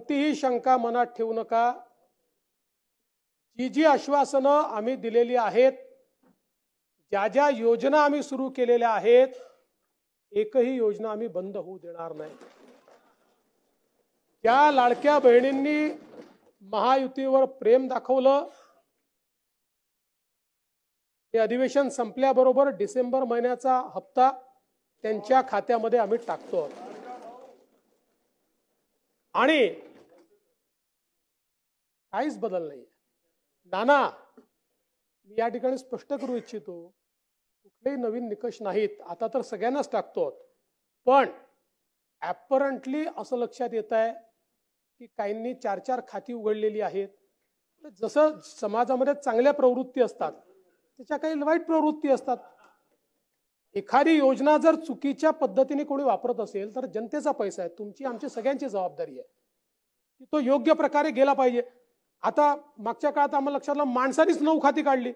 कोणतीही शंका मनात ठेवू नका। जी जी आश्वासनं आम्ही दिलेली आहेत, ज्या ज्या योजना आम्ही सुरू केलेल्या आहेत, एकही योजना आम्ही बंद होऊ देणार नाही। त्या लाडक्या बहिणींनी महायुतीवर प्रेम दाखवलं, हे अधिवेशन संपल्याबरोबर डिसेंबर महिन्याचा हप्ता त्यांच्या खात्यामध्ये आम्ही टाकतो। आणि काहीच बदल नाही। नाना, मी या ठिकाणी स्पष्ट करू इच्छितो, कुठलेही नवीन निकष नाहीत, आता तर सगळ्यांनाच टाकतो। पण ॲपरंटली असं लक्षात येत आहे की काहींनी 4-4 खाती उघडलेली आहेत। जसं समाजामध्ये चांगल्या प्रवृत्ती असतात, त्याच्या काही वाईट प्रवृत्ती असतात। एखादी योजना जर चुकीच्या पद्धतीने कोणी वापरत असेल तर जनतेचा पैसा आहे, तुमची आमची सगळ्यांची जबाबदारी आहे की तो योग्य प्रकारे गेला पाहिजे। आता मागच्या काळात आम्हाला लक्षात आलं, माणसानीच 9 खाती काढली,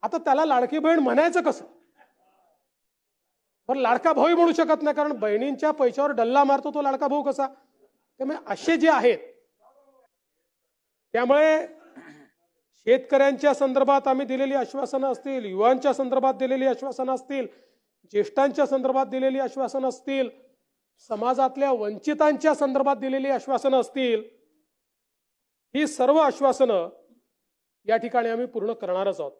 आता त्याला लाडकी बहीण म्हणायचं कसं? पण लाडका भाऊ म्हणू शकत नाही, कारण बहिणींच्या पैशावर डल्ला मारतो तो लाडका भाऊ कसा? त्यामुळे असे जे आहेत, त्यामुळे शेतकऱ्यांच्या संदर्भात आम्ही दिलेली आश्वासनं असतील, युवांच्या संदर्भात दिलेली आश्वासनं असतील, ज्येष्ठांच्या संदर्भात दिलेली आश्वासनं असतील, समाजातल्या वंचितांच्या संदर्भात दिलेली आश्वासनं असतील, ही सर्व आश्वासनं या ठिकाणी आम्ही पूर्ण करणारच आहोत।